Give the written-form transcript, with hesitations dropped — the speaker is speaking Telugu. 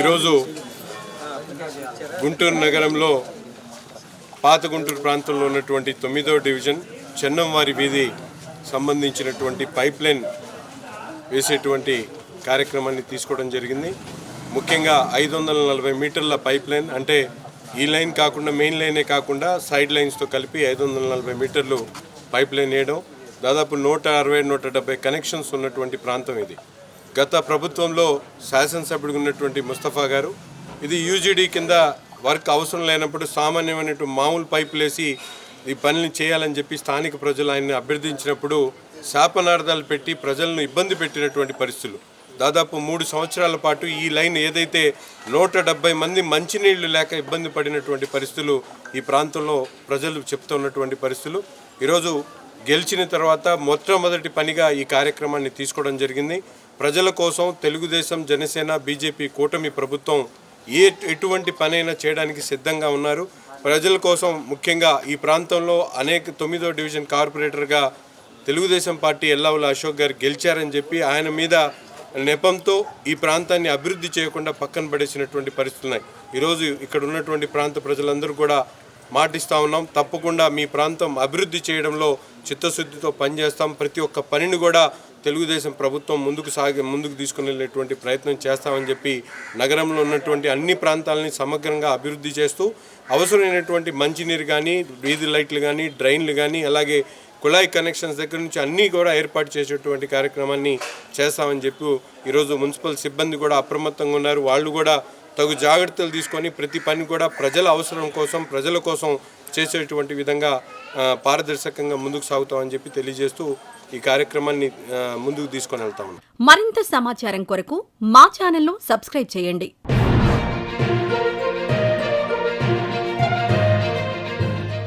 ఈరోజు గుంటూరు నగరంలో పాత గుంటూరు ప్రాంతంలో ఉన్నటువంటి 9వ డివిజన్ చెన్నంవారి వీధి సంబంధించినటువంటి పైప్ లైన్ వేసేటువంటి కార్యక్రమాన్ని తీసుకోవడం జరిగింది. ముఖ్యంగా 540 మీటర్ల పైప్ లైన్, అంటే ఈ లైన్ కాకుండా మెయిన్ లైనే కాకుండా సైడ్ లైన్స్తో కలిపి 540 మీటర్లు పైప్ లైన్ వేయడం. దాదాపు 160-170 కనెక్షన్స్ ఉన్నటువంటి ప్రాంతం ఇది. గత ప్రభుత్వంలో శాసనసభ్యుడిగా ఉన్నటువంటి ముస్తఫా గారు ఇది యూజీడీ కింద వర్క్ అవసరం లేనప్పుడు సామాన్యమైనటువంటి మామూలు పైపులు వేసి ఈ పనులు చేయాలని చెప్పి స్థానిక ప్రజలు ఆయన్ని అభ్యర్థించినప్పుడు శాపనార్థాలు పెట్టి ప్రజలను ఇబ్బంది పెట్టినటువంటి పరిస్థితులు. దాదాపు 3 సంవత్సరాల పాటు ఈ లైన్ ఏదైతే 170 మంది మంచినీళ్లు లేక ఇబ్బంది పడినటువంటి పరిస్థితులు ఈ ప్రాంతంలో ప్రజలు చెప్తున్నటువంటి పరిస్థితులు. ఈరోజు గెలిచిన తర్వాత మొట్టమొదటి పనిగా ఈ కార్యక్రమాన్ని తీసుకోవడం జరిగింది. ప్రజల కోసం తెలుగుదేశం, జనసేన, బీజేపీ కూటమి ప్రభుత్వం ఎటువంటి పనైనా చేయడానికి సిద్ధంగా ఉన్నారు. ప్రజల కోసం ముఖ్యంగా ఈ ప్రాంతంలో 9వ డివిజన్ కార్పొరేటర్గా తెలుగుదేశం పార్టీ ఎల్లావుల అశోక్ గారు గెలిచారని చెప్పి ఆయన మీద నెపంతో ఈ ప్రాంతాన్ని అభివృద్ధి చేయకుండా పక్కన పడేసినటువంటి పరిస్థితులు ఉన్నాయి. ఈరోజు ఇక్కడ ఉన్నటువంటి ప్రాంత ప్రజలందరూ కూడా మాటిస్తూ ఉన్నాం, తప్పకుండా మీ ప్రాంతం అభివృద్ధి చేయడంలో చిత్తశుద్ధితో పనిచేస్తాం. ప్రతి ఒక్క పనిని కూడా తెలుగుదేశం ప్రభుత్వం ముందుకు తీసుకుని వెళ్ళేటువంటి ప్రయత్నం చేస్తామని చెప్పి నగరంలో ఉన్నటువంటి అన్ని ప్రాంతాలని సమగ్రంగా అభివృద్ధి చేస్తూ అవసరమైనటువంటి మంచినీరు కానీ, వీధి లైట్లు కానీ, డ్రైన్లు కానీ, అలాగే కుళాయి కనెక్షన్స్ దగ్గర నుంచి అన్నీ కూడా ఏర్పాటు చేసేటువంటి కార్యక్రమాన్ని చేస్తామని చెప్పి ఈరోజు మున్సిపల్ సిబ్బంది కూడా అప్రమత్తంగా ఉన్నారు. వాళ్ళు కూడా తగు జాగ్రత్తలు తీసుకొని ప్రతి పని కూడా ప్రజల అవసరం కోసం, ప్రజల కోసం చేసేటువంటి విధంగా పారదర్శకంగా ముందుకు సాగుతామని చెప్పి తెలియజేస్తూ ఈ కార్యక్రమాన్ని ముందుకు తీసుకొని వెళ్తాము. మరింత సమాచారం కొరకు మా ఛానల్ను సబ్స్క్రైబ్ చేయండి.